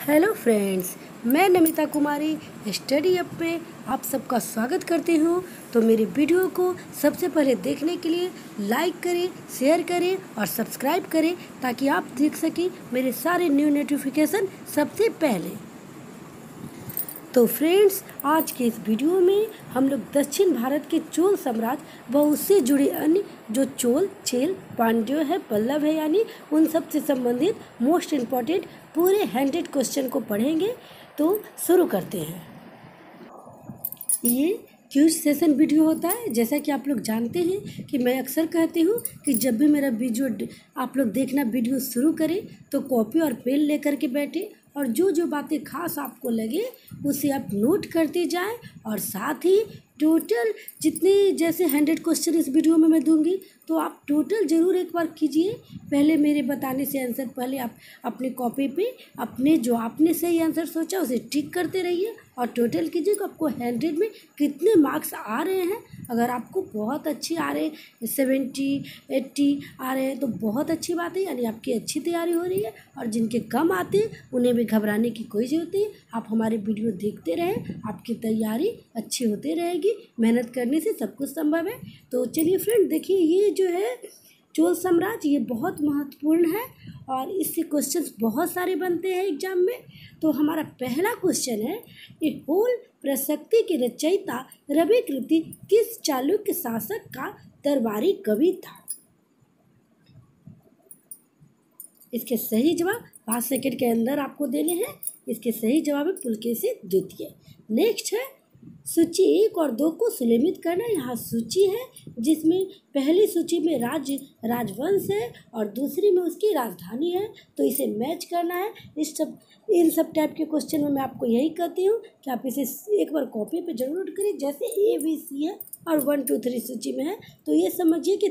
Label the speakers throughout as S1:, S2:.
S1: Hello friends, मैं नमिता कुमारी study up पे आप सबका स्वागत करती हूँ। तो मेरी वीडियो को सबसे पहले देखने के लिए लाइक करें, शेयर करें और सब्सक्राइब करें ताकि आप देख सकें मेरे सारे न्यू नोटिफिकेशन सबसे पहले। तो फ्रेंड्स, आज के इस वीडियो में हम लोग दक्षिण भारत के चोल साम्राज्य व उससे जुड़े अन्य जो चोल, चेल, पांड्य है, पल्लव है, यानी उन सब से संबंधित मोस्ट इम्पॉर्टेंट पूरे 100 क्वेश्चन को पढ़ेंगे। तो शुरू करते हैं। ये क्यूज सेशन वीडियो होता है। जैसा कि आप लोग जानते हैं कि मैं अक्सर कहती हूँ कि जब भी मेरा वीडियो आप लोग देखना वीडियो शुरू करें तो कॉपी और पेन लेकर के बैठे और जो जो बातें खास आपको लगे उसे आप नोट करते जाएं। और साथ ही टोटल जितने जैसे 100 क्वेश्चन इस वीडियो में मैं दूंगी तो आप टोटल ज़रूर एक बार कीजिए। पहले मेरे बताने से आंसर पहले आप अपनी कॉपी पे अपने जो आपने सही आंसर सोचा उसे टिक करते रहिए और टोटल कीजिए कि आपको 100 में कितने मार्क्स आ रहे हैं। अगर आपको बहुत अच्छी आ रहे 70, 80 आ रहे हैं तो बहुत अच्छी बात है, यानी आपकी अच्छी तैयारी हो रही है। और जिनके कम आते हैं उन्हें भी घबराने की कोई ज़रूरत नहीं। आप हमारे वीडियो देखते रहें, आपकी तैयारी अच्छी होती रहेगी। मेहनत करने से सब कुछ संभव है। तो चलिए फ्रेंड, देखिए ये जो है चोल साम्राज्य ये बहुत महत्वपूर्ण है और इससे क्वेश्चंस बहुत सारे बनते हैं एग्जाम में। तो हमारा पहला क्वेश्चन है, ए होल प्रशक्ति के रचयिता रवि कृति किस चालुक्य शासक का दरबारी कवि था? इसके सही जवाब 5 सेकंड के अंदर आपको देने हैं। इसके सही जवाब है पुलकेशी द्वितीय। नेक्स्ट है, सूची 1 और 2 को सुलेमित करना। यहाँ सूची है जिसमें पहली सूची में राजवंश है और दूसरी में उसकी राजधानी है, तो इसे मैच करना है। इन सब टाइप के क्वेश्चन में मैं आपको यही कहती हूँ कि आप इसे एक बार कॉपी पे जरूर नोट करें। जैसे ABC है और 1, 2, 3 सूची में है तो ये समझिए कि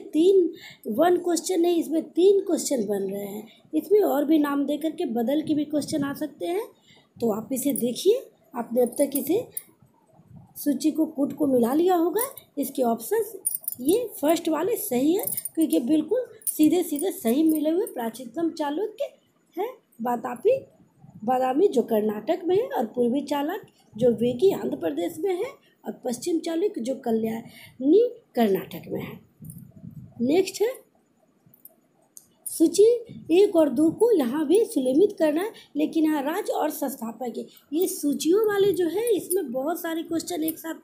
S1: 1 क्वेश्चन नहीं, इसमें 3 क्वेश्चन बन रहे हैं। इसमें और भी नाम दे करके बदल के भी क्वेश्चन आ सकते हैं। तो आप इसे देखिए, आपने अब तक इसे सूची को पुट को मिला लिया होगा। इसके ऑप्शंस ये फर्स्ट वाले सही है क्योंकि बिल्कुल सीधे सीधे सही मिले हुए। प्राचीनतम चालुक्य है बादामी जो कर्नाटक में है और पूर्वी चालुक्य जो वेगी आंध्र प्रदेश में है और पश्चिम चालुक्य जो कल्याणी कर्नाटक में है। नेक्स्ट है, सूची 1 और 2 को यहाँ भी सुलेमित करना है, लेकिन यहाँ राज्य और संस्थापक है। ये सूचियों वाले जो है इसमें बहुत सारे क्वेश्चन एक साथ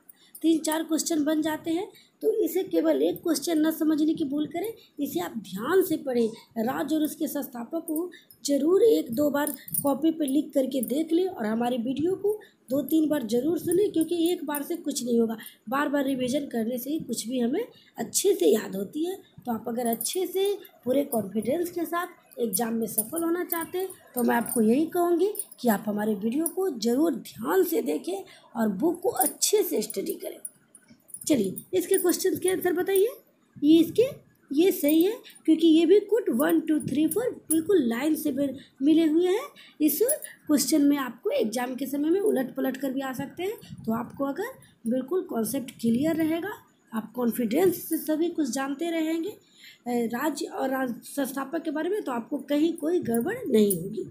S1: 3-4 क्वेश्चन बन जाते हैं। तो इसे केवल एक क्वेश्चन न समझने की भूल करें, इसे आप ध्यान से पढ़ें। राज्य और उसके संस्थापक को जरूर 1-2 बार कॉपी पर लिख करके देख लें और हमारी वीडियो को 2-3 बार जरूर सुनें, क्योंकि एक बार से कुछ नहीं होगा। बार बार रिवीजन करने से ही कुछ भी हमें अच्छे से याद होती है। तो आप अगर अच्छे से पूरे कॉन्फिडेंस के साथ एग्ज़ाम में सफल होना चाहते हैं तो मैं आपको यही कहूँगी कि आप हमारे वीडियो को ज़रूर ध्यान से देखें और बुक को अच्छे से स्टडी करें। चलिए इसके क्वेश्चन के आंसर बताइए। ये सही है क्योंकि ये भी कुछ 1, 2, 3, 4 बिल्कुल लाइन से मिले हुए हैं। इस क्वेश्चन में आपको एग्जाम के समय में उलट पलट कर भी आ सकते हैं। तो आपको अगर बिल्कुल कॉन्सेप्ट क्लियर रहेगा, आप कॉन्फिडेंस से सभी कुछ जानते रहेंगे राज्य और संस्थापक के बारे में, तो आपको कहीं कोई गड़बड़ नहीं होगी।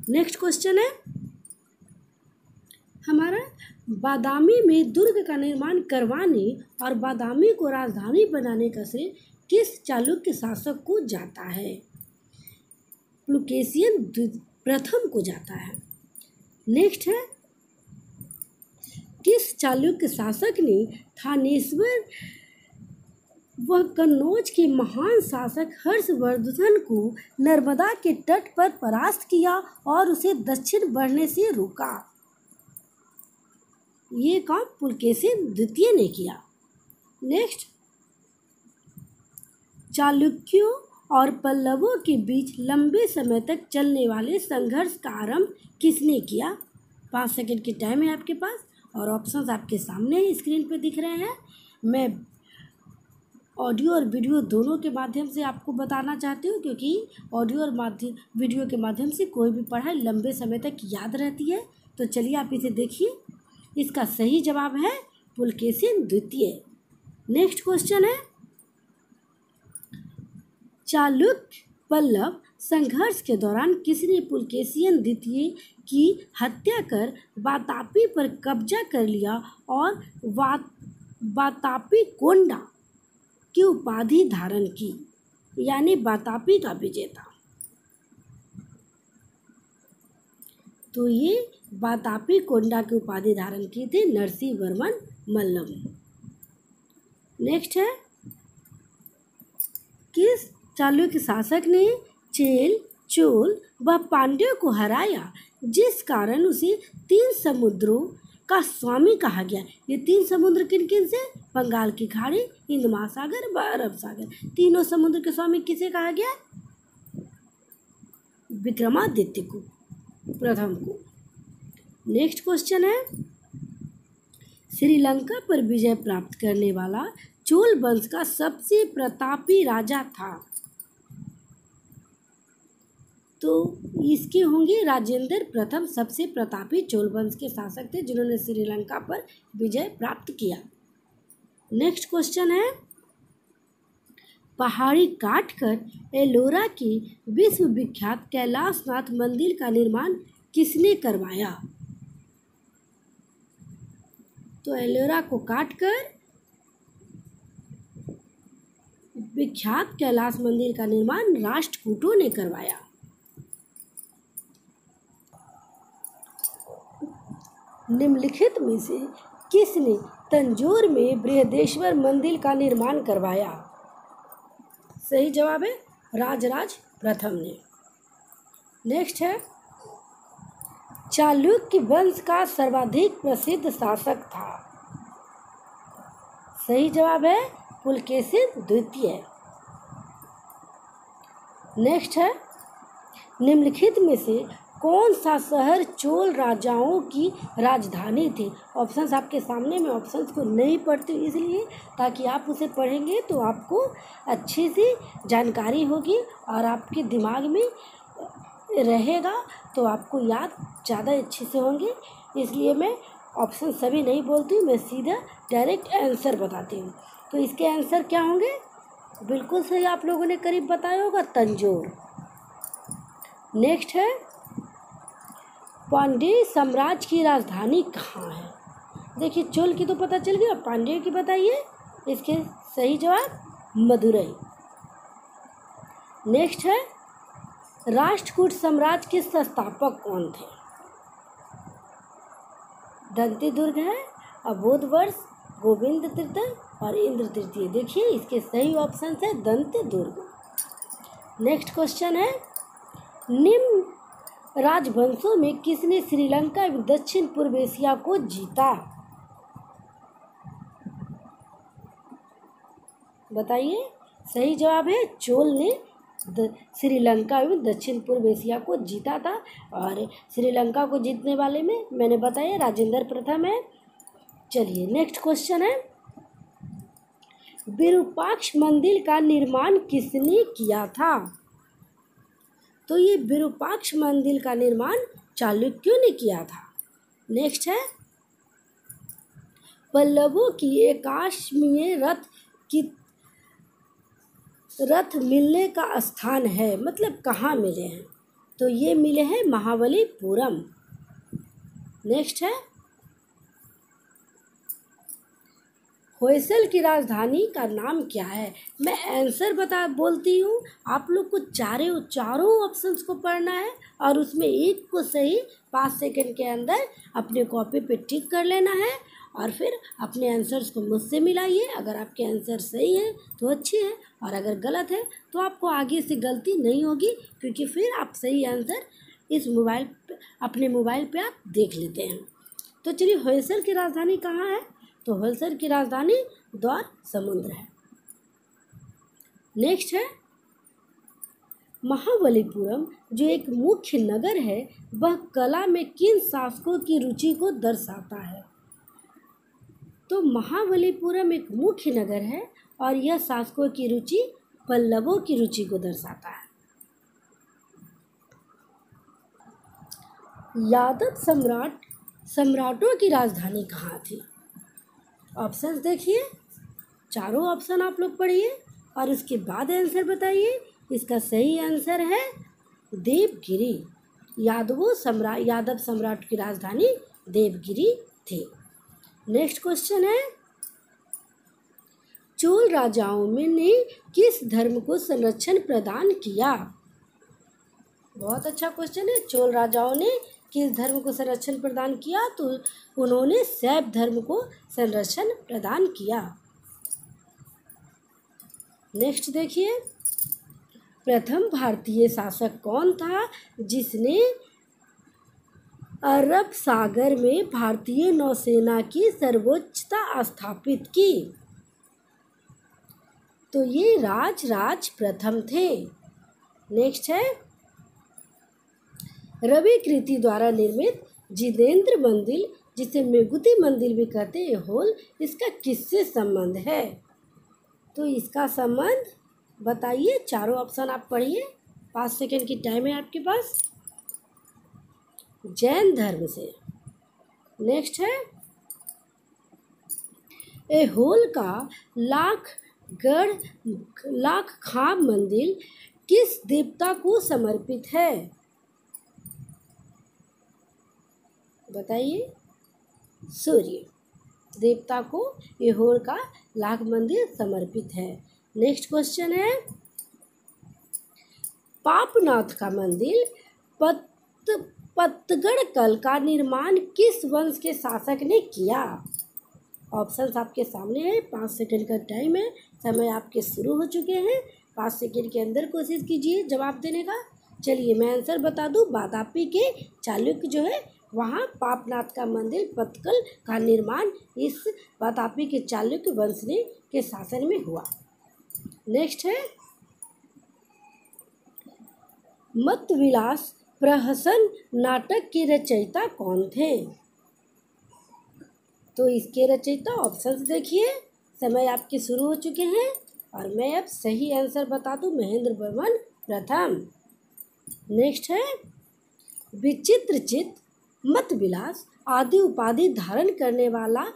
S1: नेक्स्ट क्वेश्चन है हमारा, बादामी में दुर्ग का निर्माण करवाने और बादामी को राजधानी बनाने का श्रेय किस चालुक्य शासक को जाता है? पुलकेशी प्रथम को जाता है। नेक्स्ट है, किस चालुक्य शासक ने थानेश्वर व कन्नौज के महान शासक हर्षवर्धन को नर्मदा के तट पर परास्त किया और उसे दक्षिण बढ़ने से रोका? ये काम पुलकेशी द्वितीय ने किया। नेक्स्ट, चालुक्यों और पल्लवों के बीच लंबे समय तक चलने वाले संघर्ष का आरंभ किसने किया? 5 सेकंड की टाइम है आपके पास और ऑप्शंस आपके सामने ही स्क्रीन पे दिख रहे हैं। मैं ऑडियो और वीडियो दोनों के माध्यम से आपको बताना चाहती हूँ, क्योंकि ऑडियो और वीडियो के माध्यम से कोई भी पढ़ाई लंबे समय तक याद रहती है। तो चलिए आप इसे देखिए। इसका सही जवाब है पुलकेशी द्वितीय। नेक्स्ट क्वेश्चन है, चालुक्य पल्लव संघर्ष के दौरान किसने पुलकेशिन द्वितीय की हत्या कर वातापी पर कब्जा कर लिया और वातापी कोंडा की उपाधि धारण की, यानी वातापी का विजेता। तो ये वातापी कोंडा की उपाधि धारण की थी नरसिंह वर्मन मल्लम। नेक्स्ट है, किस चालुक्य शासक ने चेल, चोल व पांड्यों को हराया जिस कारण उसे 3 समुद्रों का स्वामी कहा गया? ये 3 समुद्र किन किन से? बंगाल की खाड़ी, हिंद महासागर व अरब सागर। तीनों समुद्र के स्वामी किसे कहा गया? विक्रमादित्य को, प्रथम को। नेक्स्ट क्वेश्चन है, श्रीलंका पर विजय प्राप्त करने वाला चोल वंश का सबसे प्रतापी राजा था? तो इसके होंगे राजेंद्र प्रथम सबसे प्रतापी चोल वंश के शासक थे जिन्होंने श्रीलंका पर विजय प्राप्त किया। नेक्स्ट क्वेश्चन है, पहाड़ी काटकर एलोरा की विश्व विख्यात कैलाशनाथ मंदिर का निर्माण किसने करवाया? तो एलोरा को काटकर विख्यात कैलाश मंदिर का निर्माण राष्ट्रकूटों ने करवाया। निम्नलिखित में से किसने तंजौर में बृहदेश्वर मंदिर का निर्माण करवाया? सही जवाब है राजराज प्रथम ने। नेक्स्ट है, चालुक्य वंश का सर्वाधिक प्रसिद्ध शासक था? सही जवाब है पुलकेशिन द्वितीय। नेक्स्ट है, निम्नलिखित में से कौन सा शहर चोल राजाओं की राजधानी थी? ऑप्शंस आपके सामने, में ऑप्शंस को नहीं पढ़ती इसलिए ताकि आप उसे पढ़ेंगे तो आपको अच्छी सी जानकारी होगी और आपके दिमाग में रहेगा, तो आपको याद ज़्यादा अच्छे से होंगे। इसलिए मैं ऑप्शन सभी नहीं बोलती हूँ, मैं सीधा डायरेक्ट आंसर बताती हूँ। तो इसके आंसर क्या होंगे? बिल्कुल सही आप लोगों ने करीब बताया होगा, तंजौर। नेक्स्ट है, पांड्य साम्राज्य की राजधानी कहाँ है? देखिए, चोल की तो पता चल गई, और पांड्य की बताइए। इसके सही जवाब मदुरई। नेक्स्ट है, राष्ट्रकूट साम्राज्य के संस्थापक कौन थे? दंतीदुर्ग है, अबोधवर्ष, गोविंद तृतीय और इंद्र तृतीय। देखिए, इसके सही ऑप्शन है दंतीदुर्ग। नेक्स्ट क्वेश्चन है, निम्न राजवंशों में किसने श्रीलंका एवं दक्षिण पूर्व एशिया को जीता? बताइए। सही जवाब है चोल ने श्रीलंका एवं दक्षिण पूर्व एशिया को जीता था, और श्रीलंका को जीतने वाले में मैंने बताया राजेंद्र प्रथम है। चलिए, नेक्स्ट क्वेश्चन है, विरूपाक्ष मंदिर का निर्माण किसने किया था? तो ये विरूपाक्ष मंदिर का निर्माण चालुक्यों ने किया था। नेक्स्ट है, पल्लवों की एकाश्मीय रथ मिलने का स्थान है, मतलब कहाँ मिले हैं? तो ये मिले हैं महाबलीपुरम। नेक्स्ट है, होयसल की राजधानी का नाम क्या है? मैं आंसर बोलती हूँ, आप लोग को चारों ऑप्शंस को पढ़ना है और उसमें एक को सही 5 सेकंड के अंदर अपने कॉपी पे टिक कर लेना है और फिर अपने आंसर्स को मुझसे मिलाइए। अगर आपके आंसर सही है तो अच्छी है, और अगर गलत है तो आपको आगे से गलती नहीं होगी, क्योंकि फिर आप सही आंसर अपने मोबाइल पे आप देख लेते हैं। तो चलिए, होयसल की राजधानी कहाँ है? तो होयसल की राजधानी द्वार समुद्र है। नेक्स्ट है, महाबलीपुरम जो एक मुख्य नगर है, वह कला में किन शासकों की रुचि को दर्शाता है? तो महाबलीपुरम एक मुख्य नगर है और यह शासकों की रुचि पल्लवों की रुचि को दर्शाता है। यादव सम्राटों की राजधानी कहाँ थी? ऑप्शंस देखिए, चारों ऑप्शन आप लोग पढ़िए और उसके बाद आंसर बताइए। इसका सही आंसर है देवगिरी। यादव सम्राट की राजधानी देवगिरी थी। नेक्स्ट क्वेश्चन है, चोल राजाओं में ने किस धर्म को संरक्षण प्रदान किया? बहुत अच्छा क्वेश्चन है। चोल राजाओं ने किस धर्म को संरक्षण प्रदान किया? तो उन्होंने शैव धर्म को संरक्षण प्रदान किया। नेक्स्ट देखिए, प्रथम भारतीय शासक कौन था जिसने अरब सागर में भारतीय नौसेना की सर्वोच्चता स्थापित की? तो ये राज प्रथम थे। नेक्स्ट है, रवि कृति द्वारा निर्मित जितेंद्र मंदिर, जिसे मेघुती मंदिर भी कहते हैं, होल, इसका किससे संबंध है? तो इसका संबंध बताइए। चारों ऑप्शन आप पढ़िए, 5 सेकंड की टाइम है आपके पास। जैन धर्म से। नेक्स्ट है, ऐहोल का लाख खाम मंदिर किस देवता को समर्पित है? बताइए। सूर्य देवता को ऐहोल का लाख मंदिर समर्पित है। नेक्स्ट क्वेश्चन है, पापनाथ का मंदिर पत्तगढ़ कल का निर्माण किस वंश के शासक ने किया? ऑप्शंस आपके सामने है। 5 सेकंड का टाइम है, समय आपके शुरू हो चुके हैं। 5 सेकंड के अंदर कोशिश कीजिए जवाब देने का। चलिए मैं आंसर बता दूं। वातापी के चालुक्य जो है वहाँ पापनाथ का मंदिर पत्तगढ़ का निर्माण इस वातापी के चालुक्य वंश ने के शासन में हुआ। नेक्स्ट है, मतविलास प्रहसन नाटक के रचयिता कौन थे? तो इसके रचयिता ऑप्शंस देखिए। समय आपके शुरू हो चुके हैं और मैं अब सही आंसर बता दूं, महेंद्र वर्मन प्रथम। नेक्स्ट है, विचित्रचित्त, मतविलास आदि उपाधि धारण करने वाला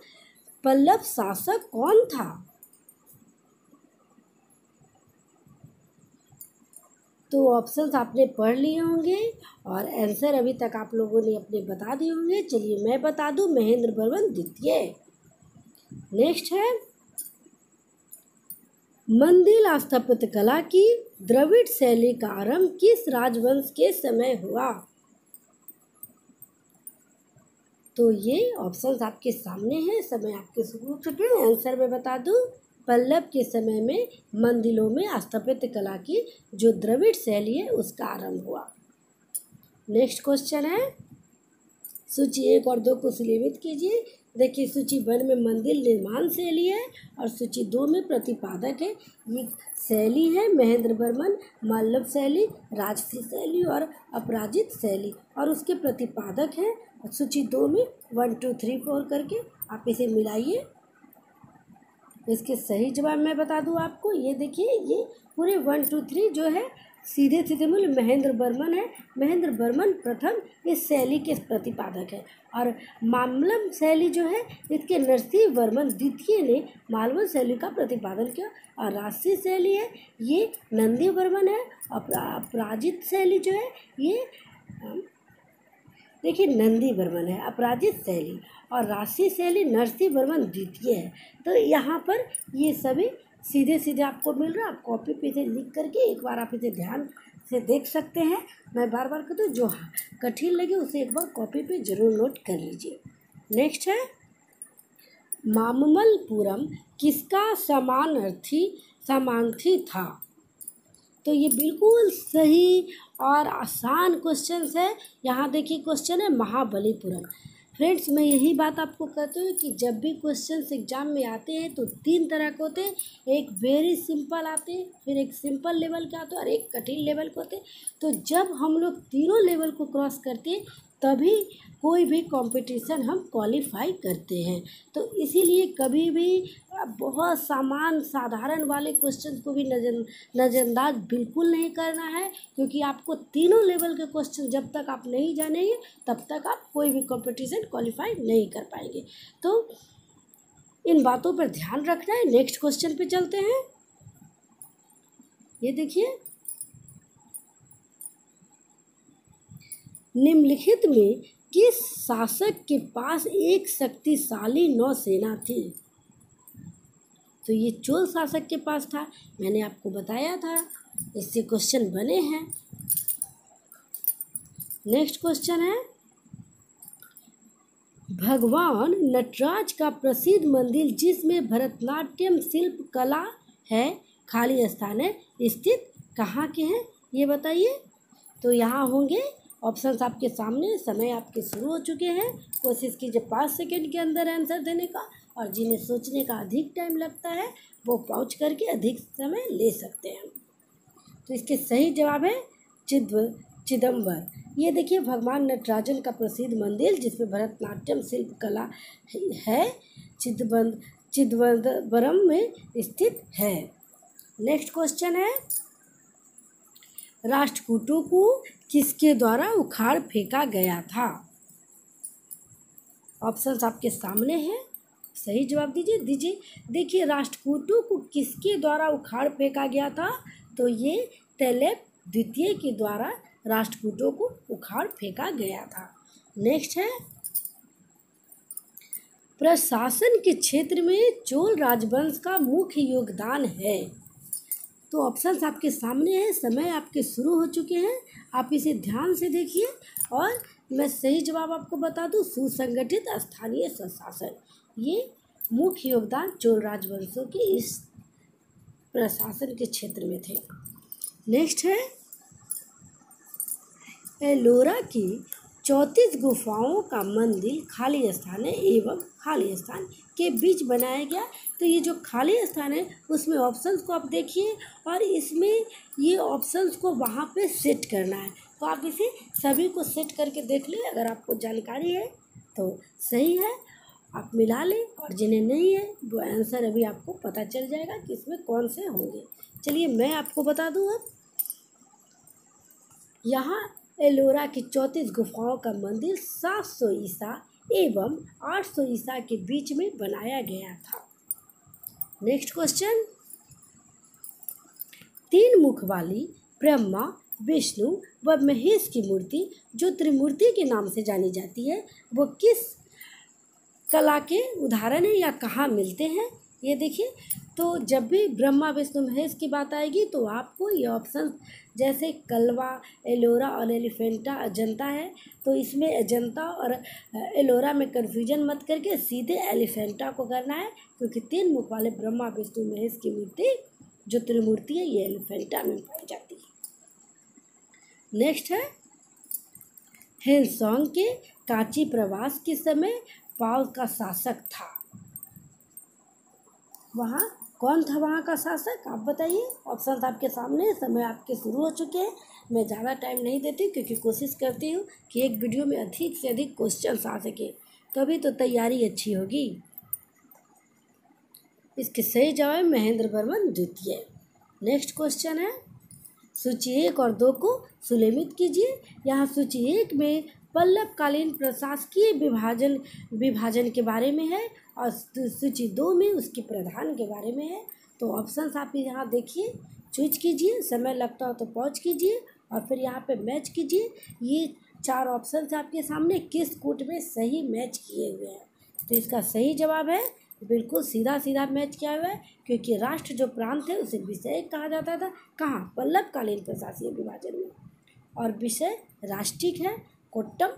S1: पल्लव शासक कौन था? तो ऑप्शंस आपने पढ़ लिए होंगे और आंसर अभी तक आप लोगों ने अपने बता दिए होंगे। चलिए मैं बता दूं, महेंद्र वर्मन द्वितीय। नेक्स्ट है, मंदिर स्थापत्य कला की द्रविड़ शैली का आरंभ किस राजवंश के समय हुआ? तो ये ऑप्शंस आपके सामने हैं। समय आपके शुरू हो चुके हैं। आंसर मैं बता दूं, पल्लव के समय में मंदिरों में स्थापत्य कला की जो द्रविड़ शैली है उसका आरंभ हुआ। नेक्स्ट क्वेश्चन है, सूची 1 और 2 को सीमित कीजिए। देखिए, सूची 1 में मंदिर निर्माण शैली है और सूची 2 में प्रतिपादक है। ये शैली है महेंद्र वर्मन, मल्लव शैली, राजसी शैली और अपराजित शैली, और उसके प्रतिपादक हैं सूची 2 में 1 2 3 4 करके आप इसे मिलाइए। इसके सही जवाब मैं बता दूं आपको। ये देखिए, ये पूरे 1 2 3 जो है सीधे सीधे मूल महेंद्र वर्मन है। महेंद्र वर्मन प्रथम इस शैली के प्रतिपादक है और मालवम शैली जो है इसके नरसिंह वर्मन द्वितीय ने मालवम शैली का प्रतिपादन किया। और राजसी शैली है ये नंदी वर्मन है। अपराजित शैली जो है ये देखिए नंदी वर्मन है। अपराजित शैली और राजसी शैली नरसिंह वर्मन द्वितीय है। तो यहाँ पर ये सभी सीधे सीधे आपको मिल रहा है। आप कॉपी पे से लिख करके एक बार आप इसे ध्यान से देख सकते हैं। मैं बार बार कहता हूँ, जो कठिन लगे उसे एक बार कॉपी पे जरूर नोट कर लीजिए। नेक्स्ट है, मामल्लपुरम किसका समानार्थी था? तो ये बिल्कुल सही और आसान क्वेश्चन है। यहाँ देखिए क्वेश्चन है महाबलीपुरम। फ्रेंड्स, मैं यही बात आपको कहती हूँ कि जब भी क्वेश्चंस एग्जाम में आते हैं तो 3 तरह के होते हैं। एक वेरी सिंपल आते हैं, फिर एक सिंपल लेवल के आते हैं और एक कठिन लेवल के होते हैं। तो जब हम लोग तीनों लेवल को क्रॉस करते हैं तभी कोई भी कंपटीशन हम क्वालिफाई करते हैं। तो इसीलिए कभी भी बहुत साधारण वाले क्वेश्चन को भी नज़रअंदाज बिल्कुल नहीं करना है, क्योंकि आपको तीनों लेवल के क्वेश्चन जब तक आप नहीं जानेंगे तब तक आप कोई भी कंपटीशन क्वालिफाई नहीं कर पाएंगे। तो इन बातों पर ध्यान रखना है। नेक्स्ट क्वेश्चन पे चलते हैं। ये देखिए, निम्नलिखित में किस शासक के पास एक शक्तिशाली नौसेना थी? तो ये चोल शासक के पास था, मैंने आपको बताया था, इससे क्वेश्चन बने हैं। नेक्स्ट क्वेश्चन है, भगवान नटराज का प्रसिद्ध मंदिर जिसमें भरतनाट्यम शिल्प कला है, खाली स्थान है, स्थित कहाँ के हैं, ये बताइए। तो यहाँ होंगे ऑप्शंस आपके सामने, समय आपके शुरू हो चुके हैं। कोशिश कीजिए 5 सेकंड के अंदर आंसर देने का, और जिन्हें सोचने का अधिक टाइम लगता है वो पहुँच करके अधिक समय ले सकते हैं। तो इसके सही जवाब है चिदम्बर। ये देखिए भगवान नटराजन का प्रसिद्ध मंदिर जिसमें भरतनाट्यम शिल्प कला है, चिदम्बरम में स्थित है। नेक्स्ट क्वेश्चन है, राष्ट्रकूटों को किसके द्वारा उखाड़ फेंका गया था? ऑप्शंस आपके सामने हैं, सही जवाब दीजिए। देखिए राष्ट्रकूटों को किसके द्वारा उखाड़ फेंका गया था? तो ये तैलेब द्वितीय के द्वारा राष्ट्रकूटों को उखाड़ फेंका गया था। नेक्स्ट है, प्रशासन के क्षेत्र में चोल राजवंश का मुख्य योगदान है। तो ऑप्शंस आपके सामने हैं, समय आपके शुरू हो चुके हैं, आप इसे ध्यान से देखिए। और मैं सही जवाब आपको बता दूं, सुसंगठित स्थानीय स्वशासन, ये मुख्य योगदान चोल राजवंशों के इस प्रशासन के क्षेत्र में थे। नेक्स्ट है, एलोरा की 34 गुफाओं का मंदिर खाली स्थान है एवं खाली स्थान के बीच बनाया गया। तो ये जो खाली स्थान है उसमें ऑप्शंस को आप देखिए, और इसमें ये ऑप्शंस को वहाँ पे सेट करना है। तो आप इसे सभी को सेट करके देख लें, अगर आपको जानकारी है तो सही है, आप मिला लें, और जिन्हें नहीं है वो आंसर अभी आपको पता चल जाएगा कि इसमें कौन से होंगे। चलिए मैं आपको बता दूँ, अब यहाँ एलोरा की 34 गुफाओं का मंदिर 700 ईसा एवं 800 ईसा के बीच में बनाया गया था। नेक्स्ट क्वेश्चन, 3 मुख वाली ब्रह्मा, विष्णु व महेश की मूर्ति जो त्रिमूर्ति के नाम से जानी जाती है, वो किस कला के उदाहरण है या कहाँ मिलते हैं? ये देखिए, तो जब भी ब्रह्मा विष्णु महेश की बात आएगी तो आपको ये ऑप्शन, जैसे कलवा, एलोरा और एलिफेंटा अजंता है, तो इसमें अजंता और एलोरा में कन्फ्यूजन मत करके सीधे एलिफेंटा को करना है, क्योंकि 3 मुख वाले ब्रह्मा विष्णु महेश की मूर्ति जो त्रिमूर्ति है ये एलिफेंटा में पाई जाती है। नेक्स्ट है, हेनसोंग के कांची प्रवास के समय पाल का शासक था, वहाँ कौन था वहाँ का शासक, आप बताइए। ऑप्शन आपके सामने, समय आपके शुरू हो चुके हैं। मैं ज़्यादा टाइम नहीं देती क्योंकि कोशिश करती हूँ कि एक वीडियो में अधिक से अधिक क्वेश्चंस आ सके, तभी तो तैयारी अच्छी होगी। इसके सही जवाब महेंद्र वर्मन द्वितीय। नेक्स्ट क्वेश्चन है, सूची 1 और 2 को सुलेखित कीजिए। यहाँ सूची 1 में पल्लवकालीन प्रशासकीय विभाजन के बारे में है, और सूची 2 में उसके प्रधान के बारे में है। तो ऑप्शंस आप यहाँ देखिए, चूज कीजिए, समय लगता हो तो पॉज कीजिए और फिर यहाँ पे मैच कीजिए। ये 4 ऑप्शंस आपके सामने किस कूट में सही मैच किए हुए हैं। तो इसका सही जवाब है बिल्कुल सीधा सीधा मैच किया हुआ है, क्योंकि राष्ट्र जो प्रांत है उसे विषय कहा जाता था, कहाँ, पल्लवकालीन प्रशासकीय विभाजन में, और विषय राष्ट्रिक है, कोट्टम,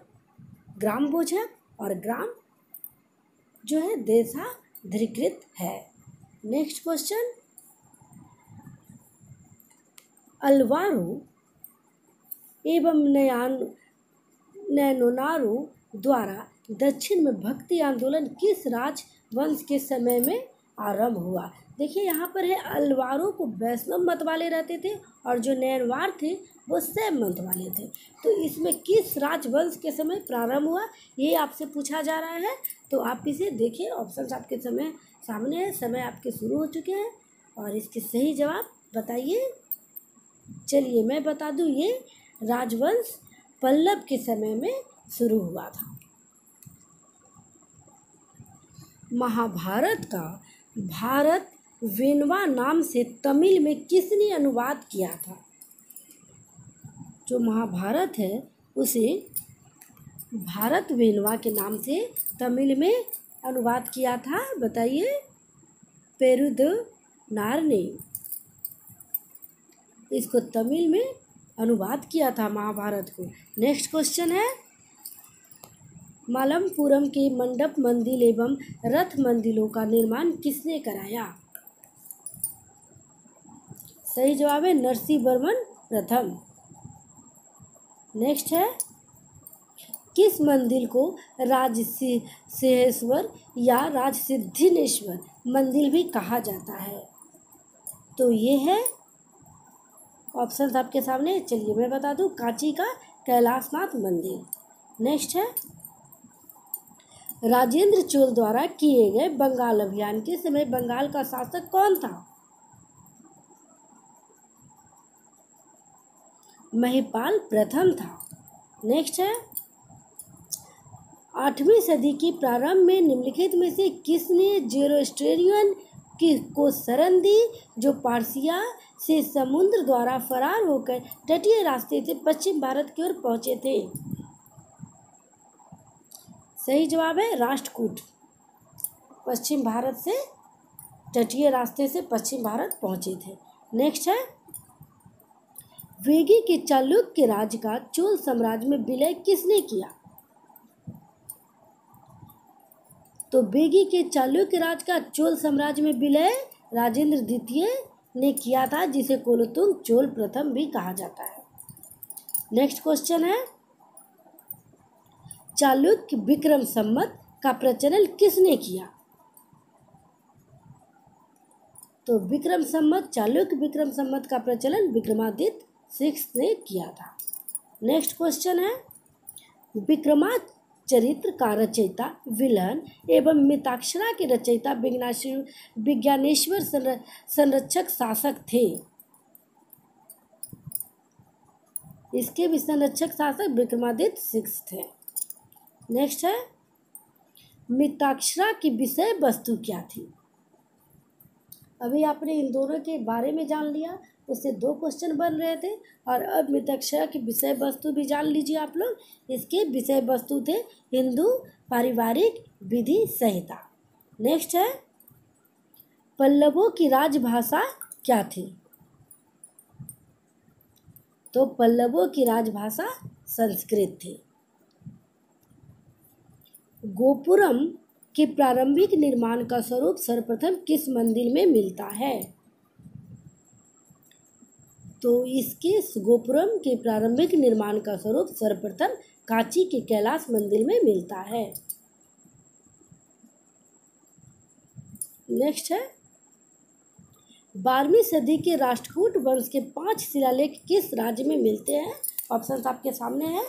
S1: ग्राम बोझक और ग्राम जो है देशाधिकृत है। नेक्स्ट क्वेश्चन, अल्वारो एवं नैनोनारो द्वारा दक्षिण में भक्ति आंदोलन किस राजवंश के समय में आरंभ हुआ? देखिए यहाँ पर है, अल्वारों को वैष्णव मत वाले रहते थे और जो नैनवार थे वो शैव मत वाले थे। तो इसमें किस राजवंश के समय प्रारंभ हुआ ये आपसे पूछा जा रहा है। तो आप इसे देखिए, ऑप्शंस आपके सामने है, समय आपके शुरू हो चुके हैं, और इसके सही जवाब बताइए। चलिए मैं बता दूं, ये राजवंश पल्लव के समय में शुरू हुआ था। महाभारत का भारत वेनवा नाम से तमिल में किसने अनुवाद किया था? जो महाभारत है उसे भारत वेनवा के नाम से तमिल में अनुवाद किया था? बताइए। पेरुदनार ने इसको तमिल में अनुवाद किया था महाभारत को। नेक्स्ट क्वेश्चन है, मालमपुरम के मंडप मंदिर एवं रथ मंदिरों का निर्माण किसने कराया? सही जवाब है नरसिंहवर्मन प्रथम। नेक्स्ट है, किस मंदिर को राजसिंहेश्वर या राजसिद्धिनेश्वर मंदिर भी कहा जाता है? तो ये है ऑप्शन आपके सामने। चलिए मैं बता दूं, कांची का कैलाशनाथ मंदिर। नेक्स्ट है, राजेंद्र चोल द्वारा किए गए बंगाल अभियान के समय बंगाल का शासक कौन था? महिपाल प्रथम था। नेक्स्ट है, 8वीं सदी की प्रारंभ में निम्नलिखित में से किसने ज़ोरोस्ट्रियन को शरण दी, जो पारसिया से समुद्र द्वारा फरार होकर तटीय रास्ते से पश्चिम भारत की ओर पहुंचे थे? सही जवाब है राष्ट्रकूट। पश्चिम भारत से तटीय रास्ते से पश्चिम भारत पहुंचे थे। नेक्स्ट है, वेगी के चालुक्य राज का चोल साम्राज्य में विलय किसने किया? तो वेगी के चालुक्य राज का चोल साम्राज्य में विलय राजेंद्र द्वितीय ने किया था, जिसे कुलोत्तुंग चोल प्रथम भी कहा जाता है। नेक्स्ट क्वेश्चन है, चालुक्य विक्रम संवत का प्रचलन किसने किया? तो विक्रम संवत, चालुक्य विक्रम संवत का प्रचलन विक्रमादित्य 6 ने किया था। नेक्स्ट क्वेश्चन है, विक्रमाचरित्र का रचयिता विल्हन एवं मिताक्षरा के रचयिता विज्ञानेश्वर संरक्षक शासक थे? इसके भी संरक्षक शासक विक्रमादित्य 6 थे। नेक्स्ट है, मिताक्षरा की विषय वस्तु क्या थी? अभी आपने इन दोनों के बारे में जान लिया, उससे 2 क्वेश्चन बन रहे थे, और अब मिताक्षरा की विषय वस्तु भी जान लीजिए आप लोग। इसके विषय वस्तु थे हिंदू पारिवारिक विधि संहिता। नेक्स्ट है, पल्लवों की राजभाषा क्या थी? तो पल्लवों की राजभाषा संस्कृत थी। गोपुरम के प्रारंभिक निर्माण का स्वरूप सर्वप्रथम किस मंदिर में मिलता है? तो इसके गोपुरम के प्रारंभिक निर्माण का स्वरूप सर्वप्रथम कांची के कैलाश मंदिर में मिलता है। नेक्स्ट है, 12वीं सदी के राष्ट्रकूट वंश के 5 शिलालेख किस राज्य में मिलते हैं? ऑप्शन आपके सामने है।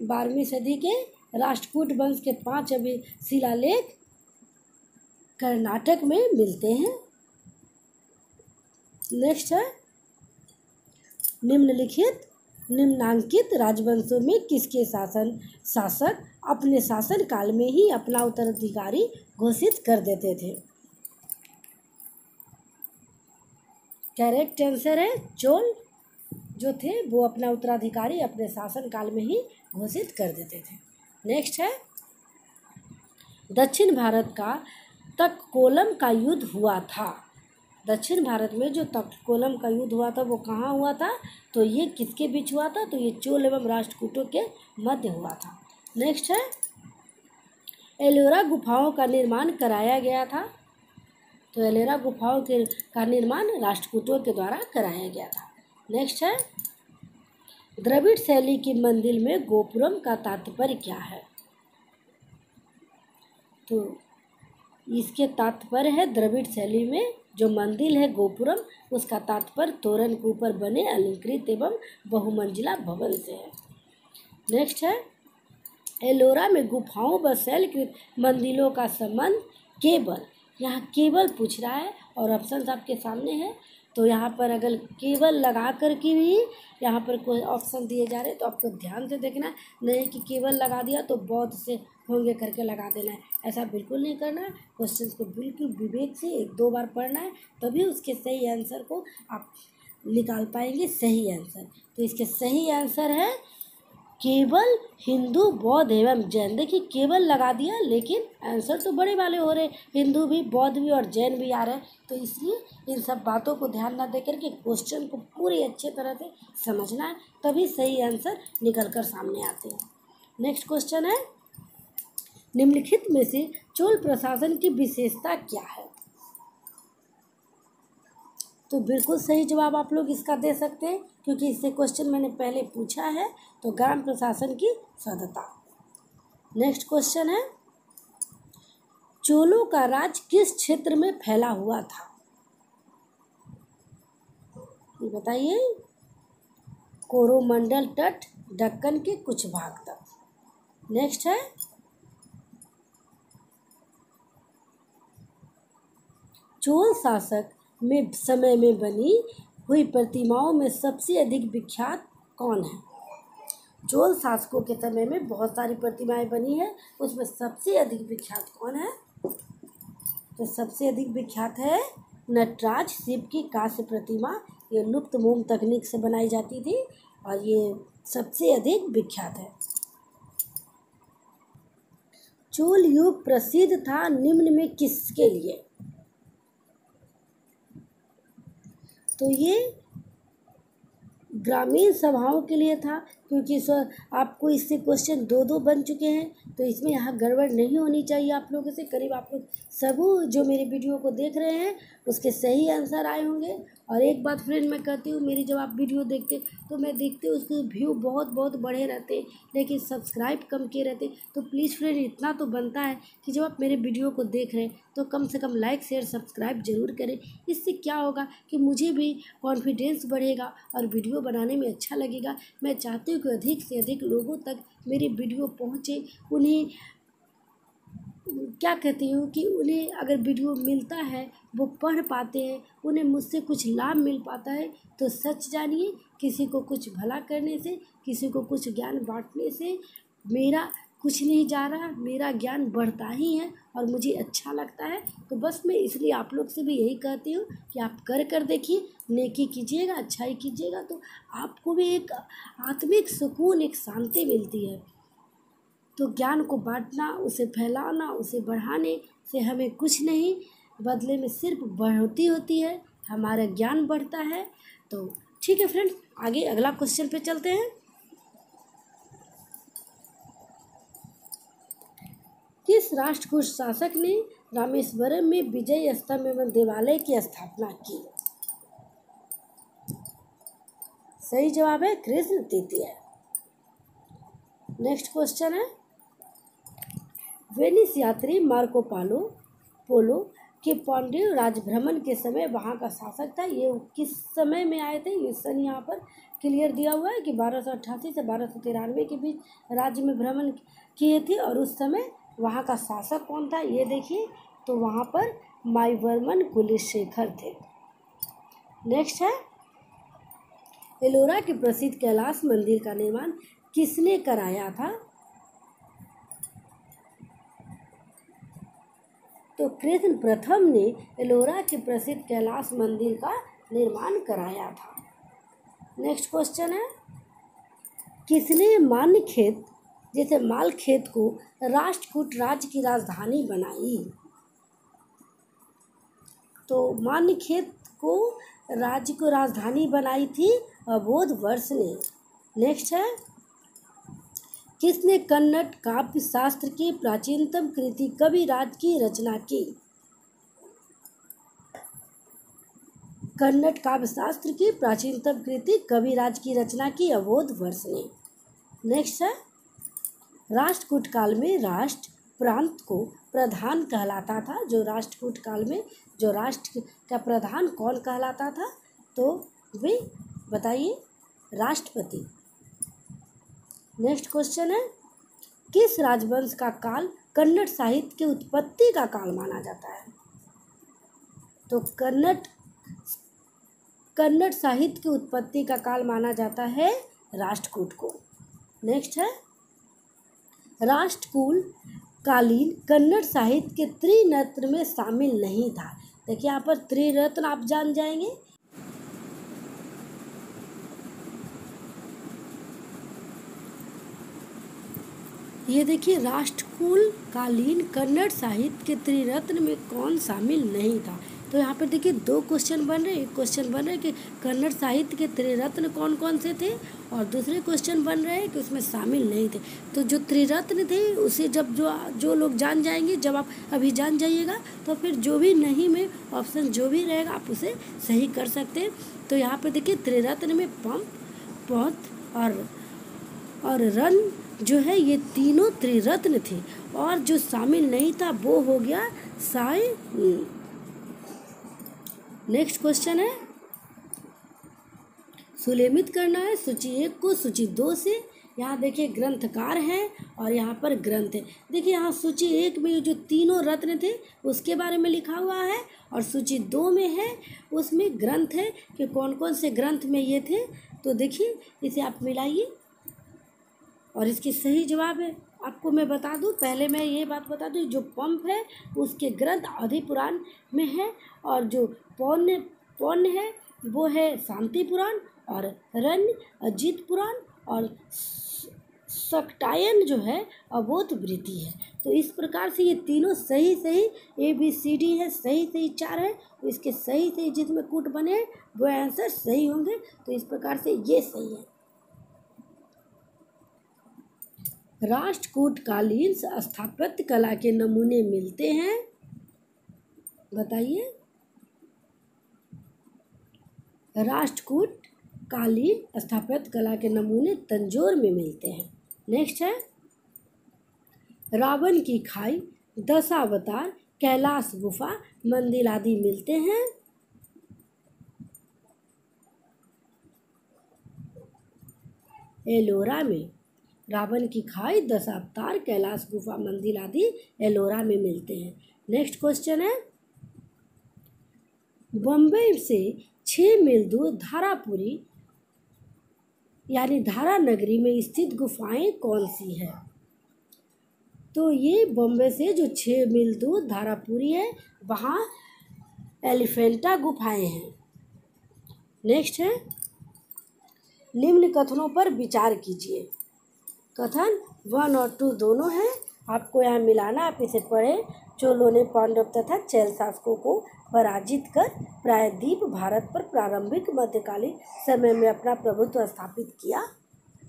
S1: 12वीं सदी के राष्ट्रकूट वंश के 5 शिलालेख कर्नाटक में मिलते हैं। नेक्स्ट है, निम्नांकित राजवंशों में किसके शासक अपने शासन काल में ही अपना उत्तराधिकारी घोषित कर देते थे? करेक्ट आंसर है चोल जो थे वो अपना उत्तराधिकारी अपने शासन काल में ही घोषित कर देते थे। नेक्स्ट है, दक्षिण भारत का तक्षकोलम का युद्ध हुआ था। दक्षिण भारत में जो तक्षकोलम का युद्ध हुआ था वो कहाँ हुआ था? तो ये किसके बीच हुआ था? तो ये चोल एवं राष्ट्रकूटों के मध्य हुआ था। नेक्स्ट है, एलोरा गुफाओं का निर्माण कराया गया था। तो एलोरा गुफाओं का निर्माण राष्ट्रकूटों के द्वारा कराया गया था। नेक्स्ट है, द्रविड़ शैली की मंदिर में गोपुरम का तात्पर्य क्या है? तो इसके तात्पर्य है द्रविड़ शैली में जो मंदिर है गोपुरम, उसका तात्पर्य तोरण के ऊपर बने अलंकृत एवं बहुमंजिला भवन से है। नेक्स्ट है, एलोरा में गुफाओं व शैलकृत मंदिरों का संबंध केवल, यहाँ केवल पूछ रहा है और ऑप्शन आपके सामने है। तो यहाँ पर अगर केवल लगा कर के भी यहाँ पर कोई ऑप्शन दिए जा रहे हैं तो आपको ध्यान से देखना है, नहीं कि केवल लगा दिया तो बौद्ध से होंगे करके लगा देना है, ऐसा बिल्कुल नहीं करना है। क्वेश्चन को बिल्कुल विवेक से 1-2 बार पढ़ना है, तभी उसके सही आंसर को आप निकाल पाएंगे सही आंसर। तो इसके सही आंसर है केवल हिंदू, बौद्ध एवं जैन। देखिए केवल लगा दिया, लेकिन आंसर तो बड़े वाले हो रहे, हिंदू भी, बौद्ध भी और जैन भी आ रहे हैं। तो इसलिए इन सब बातों को ध्यान न देकर के क्वेश्चन को पूरी अच्छे तरह से समझना है, तभी सही आंसर निकल कर सामने आते हैं। नेक्स्ट क्वेश्चन है, निम्नलिखित में से चोल प्रशासन की विशेषता क्या है? तो बिल्कुल सही जवाब आप लोग इसका दे सकते हैं, क्योंकि इससे क्वेश्चन मैंने पहले पूछा है। तो ग्राम प्रशासन की सदस्यता। नेक्स्ट क्वेश्चन है, चोलों का राज किस क्षेत्र में फैला हुआ था? ये बताइए। कोरोमंडल तट, दक्कन के कुछ भाग तक। नेक्स्ट है, चोल शासक में समय में बनी हुई प्रतिमाओं में सबसे अधिक विख्यात कौन है? चोल शासकों के समय में बहुत सारी प्रतिमाएं बनी है, उसमें सबसे अधिक विख्यात कौन है? तो सबसे अधिक विख्यात है नटराज शिव की कांस्य प्रतिमा। ये लुप्त मोम तकनीक से बनाई जाती थी और ये सबसे अधिक विख्यात है। चोल युग प्रसिद्ध था निम्न में किसके लिए? तो ये ग्रामीण सभाओं के लिए था, क्योंकि आपको इससे क्वेश्चन दो बन चुके हैं, तो इसमें यहाँ गड़बड़ नहीं होनी चाहिए आप लोगों से। करीब आप लोग सब जो मेरे वीडियो को देख रहे हैं उसके सही आंसर आए होंगे। और एक बात फ्रेंड मैं कहती हूँ, मेरी जब आप वीडियो देखते तो मैं देखती हूँ उसके व्यू बहुत बहुत बढ़े रहते, लेकिन सब्सक्राइब कम किए रहते। तो प्लीज़ फ्रेंड इतना तो बनता है कि जब आप मेरे वीडियो को देख रहे हैं तो कम से कम लाइक शेयर सब्सक्राइब जरूर करें। इससे क्या होगा कि मुझे भी कॉन्फिडेंस बढ़ेगा और वीडियो बनाने में अच्छा लगेगा। मैं चाहती हूँ कि अधिक से अधिक लोगों तक मेरी वीडियो पहुँचे, उन्हें क्या कहती हूँ कि उन्हें अगर वीडियो मिलता है, वो पढ़ पाते हैं, उन्हें मुझसे कुछ लाभ मिल पाता है। तो सच जानिए, किसी को कुछ भला करने से, किसी को कुछ ज्ञान बांटने से मेरा कुछ नहीं जा रहा, मेरा ज्ञान बढ़ता ही है और मुझे अच्छा लगता है। तो बस मैं इसलिए आप लोग से भी यही कहती हूँ कि आप कर देखिए, नेकी कीजिएगा, अच्छाई कीजिएगा, तो आपको भी एक आत्मिक सुकून, एक शांति मिलती है। तो ज्ञान को बांटना, उसे फैलाना, उसे बढ़ाने से हमें कुछ नहीं, बदले में सिर्फ बढ़ोतरी होती है, हमारा ज्ञान बढ़ता है। तो ठीक है फ्रेंड्स, आगे अगला क्वेश्चन पे चलते हैं। किस राष्ट्रकूट शासक ने रामेश्वरम में विजय स्तंभ एवं देवालय की स्थापना की? सही जवाब है कृष्ण तृतीय। नेक्स्ट क्वेश्चन है, वेनिस यात्री मार्को पोलो के पांड्य राजभ्रमण के समय वहाँ का शासक था। ये किस समय में आए थे? ये सन यहाँ पर क्लियर दिया हुआ है कि 1288 से 1293 के बीच राज्य में भ्रमण किए थे। और उस समय वहाँ का शासक कौन था ये देखिए, तो वहाँ पर माईवर्मन कुलशेखर थे। नेक्स्ट है, एलोरा के प्रसिद्ध कैलाश मंदिर का निर्माण किसने कराया था? तो कृष्ण प्रथम ने एलोरा के प्रसिद्ध कैलाश मंदिर का निर्माण कराया था। नेक्स्ट क्वेश्चन है, किसने मान्यखेत जैसे मालखेत को राष्ट्रकूट राज्य की राजधानी बनाई? तो मान्यखेत को राज्य को राजधानी बनाई थी अवोध वर्ष ने। नेक्स्ट है, किसने कन्नड़ काव्य शास्त्र की प्राचीनतम कृति कविराज की रचना की? कन्नड़ काव्य शास्त्र की प्राचीनतम कृति कविराज की रचना की अवोध वर्ष ने। नेक्स्ट है, राष्ट्रकूट काल में राष्ट्र प्रांत को प्रधान कहलाता था। जो राष्ट्रकूट काल में जो राष्ट्र का प्रधान कौन कहलाता था? तो वे बताइए, राष्ट्रपति। नेक्स्ट क्वेश्चन है, किस राजवंश का काल कन्नड़ साहित्य की उत्पत्ति का काल माना जाता है? तो कन्नड़ साहित्य की उत्पत्ति का काल माना जाता है राष्ट्रकूट को। नेक्स्ट है, राष्ट्रकूट कालीन कन्नड़ साहित्य के त्रिरत्न में शामिल नहीं था। देखिए यहाँ पर त्रिरत्न आप जान जाएंगे, ये देखिए, राष्ट्रकूल कालीन कन्नड़ साहित्य के त्रिरत्न में कौन शामिल नहीं था। तो यहाँ पर देखिए दो क्वेश्चन बन रहे हैं। एक क्वेश्चन बन रहा है कि कन्नड़ साहित्य के त्रिरत्न कौन कौन से थे, और दूसरे क्वेश्चन बन रहे हैं कि उसमें शामिल नहीं थे। तो जो त्रिरत्न थे उसे जब जो लोग जान जाएंगे, जब आप अभी जान जाइएगा तो फिर जो भी नहीं में ऑप्शन जो भी रहेगा आप उसे सही कर सकते हैं। तो यहाँ पर देखिए त्रिरत्न में पंप, पौध और रन जो है ये तीनों त्रिरत्न थे, और जो शामिल नहीं था वो हो गया साई। नेक्स्ट क्वेश्चन है, सुलेमित करना है सूची 1 को सूची 2 से। यहाँ देखिए ग्रंथकार हैं और यहाँ पर ग्रंथ है। देखिए यहाँ सूची 1 में जो तीनों रत्न थे उसके बारे में लिखा हुआ है, और सूची 2 में है उसमें ग्रंथ है कि कौन कौन से ग्रंथ में ये थे। तो देखिए इसे आप मिलाइए और इसकी सही जवाब है। आपको मैं बता दूं, पहले मैं ये बात बता दूं, जो पंप है उसके ग्रंथ आदि पुराण में है, और जो पौन्य है वो है शांति पुराण, और रण्य अजित पुराण, और सक्टायन जो है अबोध वृत्ति है। तो इस प्रकार से ये तीनों सही ABCD है, सही 4 है। तो इसके सही जिसमें कूट बने वो आंसर सही होंगे। तो इस प्रकार से ये सही है। राष्ट्रकूट कालीन स्थापत्य कला के नमूने मिलते हैं, बताइए। राष्ट्रकूट कालीन स्थापत्य कला के नमूने तंजौर में मिलते हैं। नेक्स्ट है, रावण की खाई, दशावतार, कैलाश गुफा, मंदिर आदि मिलते हैं। एलोरा में। रावण की खाई, दशावतार, कैलाश गुफा, मंदिर आदि एलोरा में मिलते हैं। नेक्स्ट क्वेश्चन है, बम्बई से 6 मील दूर धारापुरी यानी धारा नगरी में स्थित गुफाएं कौन सी है। तो ये बम्बई से जो 6 मील दूर धारापुरी है वहाँ एलिफेंटा गुफाएं हैं। नेक्स्ट है, निम्न कथनों पर विचार कीजिए। कथन 1 और 2 दोनों हैं, आपको यहाँ मिलाना, आप इसे पढ़ें। चोलों ने पांडव तथा चैल शासकों को पराजित कर प्रायद्वीप भारत पर प्रारंभिक मध्यकालीन समय में अपना प्रभुत्व स्थापित किया।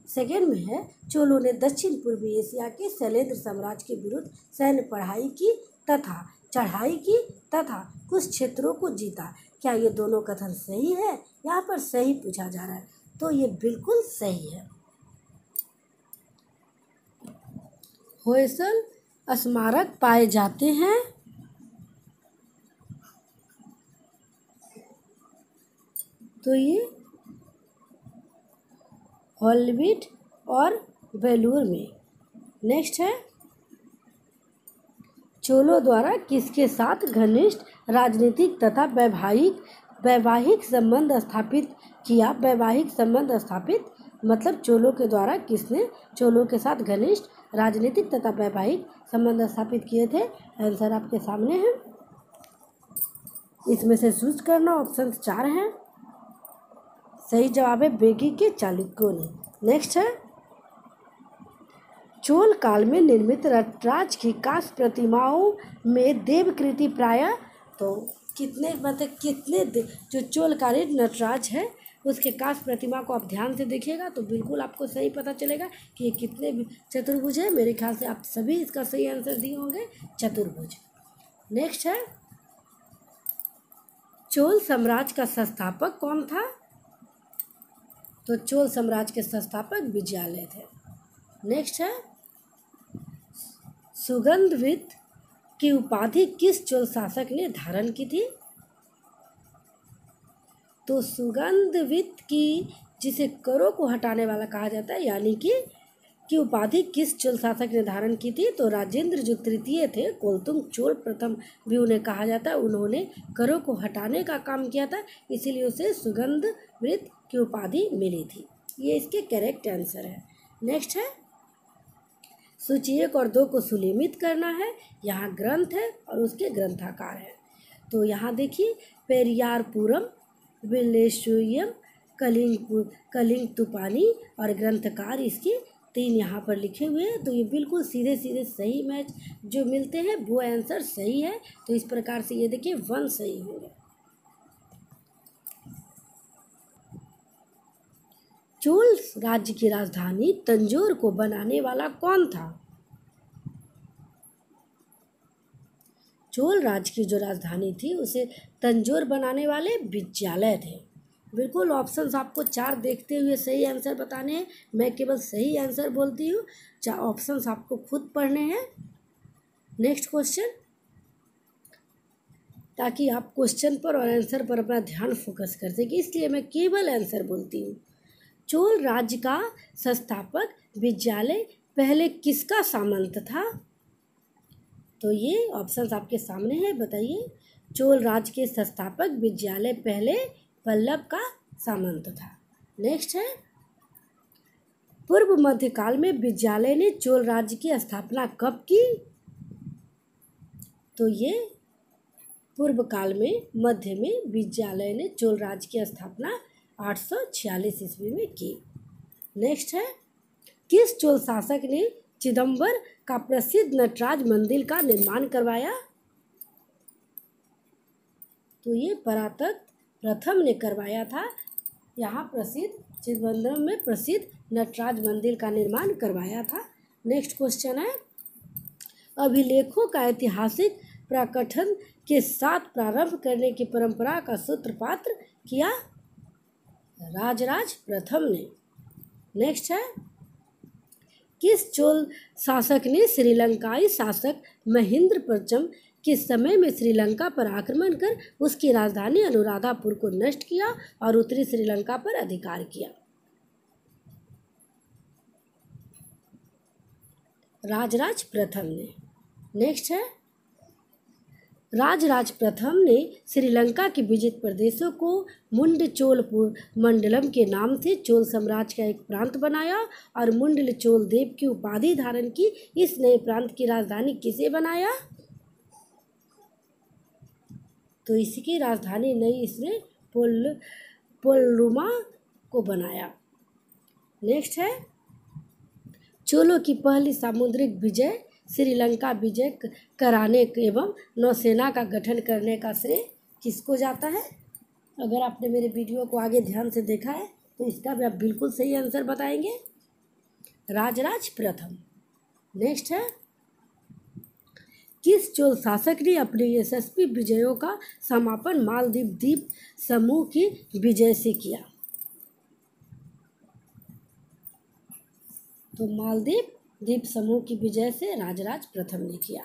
S1: सेकेंड में है, चोलों ने दक्षिण पूर्वी एशिया के शैलेंद्र साम्राज्य के विरुद्ध सैन्य चढ़ाई की तथा कुछ क्षेत्रों को जीता। क्या ये दोनों कथन सही है? यहाँ पर सही पूछा जा रहा है, तो ये बिल्कुल सही है। होयसल स्मारक पाए जाते हैं। तो ये हॉलविट और बेलूर में। नेक्स्ट है, चोलों द्वारा किसके साथ घनिष्ठ राजनीतिक तथा वैवाहिक संबंध स्थापित किया। वैवाहिक संबंध स्थापित मतलब चोलों के द्वारा किसने चोलों के साथ घनिष्ठ राजनीतिक तथा वैवाहिक संबंध स्थापित किए थे। आंसर आपके सामने है, इसमें से चूज करना। ऑप्शन 4 है, सही जवाब है बेगी के चालुक्यों ने। नेक्स्ट है, चोल काल में निर्मित नटराज की कांस्य प्रतिमाओं में देवकृति प्राय तो कितने जो चोलकालीन नटराज है उसके कांस्य प्रतिमा को आप ध्यान से देखिएगा तो बिल्कुल आपको सही पता चलेगा कि ये कितने चतुर्भुज है। मेरे ख्याल से आप सभी इसका सही आंसर दिए होंगे, चतुर्भुज। नेक्स्ट है, चोल साम्राज्य का संस्थापक कौन था। तो चोल साम्राज्य के संस्थापक विजयालय थे। नेक्स्ट है, सुगंधवित की उपाधि किस चोल शासक ने धारण की थी। तो सुगंधवित की जिसे करों को हटाने वाला कहा जाता है यानी कि उपाधि किस चोल शासक ने धारण की थी। तो राजेंद्र जो तृतीय थे, कुलोत्तुंग चोल प्रथम भी उन्हें कहा जाता है, उन्होंने करों को हटाने का काम किया था, इसीलिए उसे सुगंधवित की उपाधि मिली थी। ये इसके करेक्ट आंसर है। नेक्स्ट है, सूची 1 और 2 को सुलेमित करना है। यहाँ ग्रंथ है और उसके ग्रंथाकार है। तो यहाँ देखिए, पेरियारपुरम, विलेश्वरम, कलिंग तुपानी और ग्रंथकार इसके 3 यहाँ पर लिखे हुए हैं। तो ये बिल्कुल सीधे सीधे सही मैच जो मिलते हैं वो आंसर सही है। तो इस प्रकार से ये देखिए 1 सही होगा। चोल राज्य की राजधानी तंजौर को बनाने वाला कौन था? चोल राज्य की जो राजधानी थी उसे तंजौर बनाने वाले विजयालय थे। बिल्कुल ऑप्शंस आपको 4 देखते हुए सही आंसर बताने हैं। मैं केवल सही आंसर बोलती हूँ, 4 ऑप्शंस आपको खुद पढ़ने हैं। नेक्स्ट क्वेश्चन, ताकि आप क्वेश्चन पर और आंसर पर अपना ध्यान फोकस कर सके, इसलिए मैं केवल आंसर बोलती हूँ। चोल राज्य का संस्थापक विजयालय पहले किसका सामंत था? तो ये ऑप्शंस आपके सामने है, बताइए। चोल राज्य के संस्थापक विजयालय पहले पल्लव का सामंत था। नेक्स्ट है, पूर्व मध्यकाल में विजयालय ने चोल राज्य की स्थापना कब की? तो ये पूर्व काल में मध्य में विजयालय ने चोल राज्य की स्थापना 846 ईस्वी में की। नेक्स्ट है, किस चोल शासक ने चिदम्बर का प्रसिद्ध नटराज मंदिर का निर्माण करवाया? तो ये परातक प्रथम ने करवाया था। यहाँ प्रसिद्ध चिदम्बरम में प्रसिद्ध नटराज मंदिर का निर्माण करवाया था। नेक्स्ट क्वेश्चन है, अभिलेखों का ऐतिहासिक प्रकटन के साथ प्रारंभ करने की परंपरा का सूत्रपात किया राजराज प्रथम ने। नेक्स्ट है, किस चोल शासक ने श्रीलंकाई शासक महेंद्र प्रथम के समय में श्रीलंका पर आक्रमण कर उसकी राजधानी अनुराधापुर को नष्ट किया और उत्तरी श्रीलंका पर अधिकार किया? राजराज प्रथम ने। नेक्स्ट है, राजराज प्रथम ने श्रीलंका के विजित प्रदेशों को मुंडचोलपुर मंडलम के नाम से चोल साम्राज्य का एक प्रांत बनाया और मुंडल चोल देव की उपाधि धारण की। इस नए प्रांत की राजधानी किसे बनाया? तो इसकी राजधानी नई इसने पोलरुमा को बनाया। नेक्स्ट है, चोलों की पहली सामुद्रिक विजय श्रीलंका विजय कराने एवं नौसेना का गठन करने का श्रेय किसको जाता है? अगर आपने मेरे वीडियो को आगे ध्यान से देखा है तो इसका भी आप बिल्कुल सही आंसर बताएंगे, राजराज प्रथम। नेक्स्ट है, किस चोल शासक ने अपने यशस्वी विजयों का समापन मालदीव द्वीप समूह की विजय से किया? तो मालदीव द्वीप समूह की विजय से राजराज प्रथम ने किया।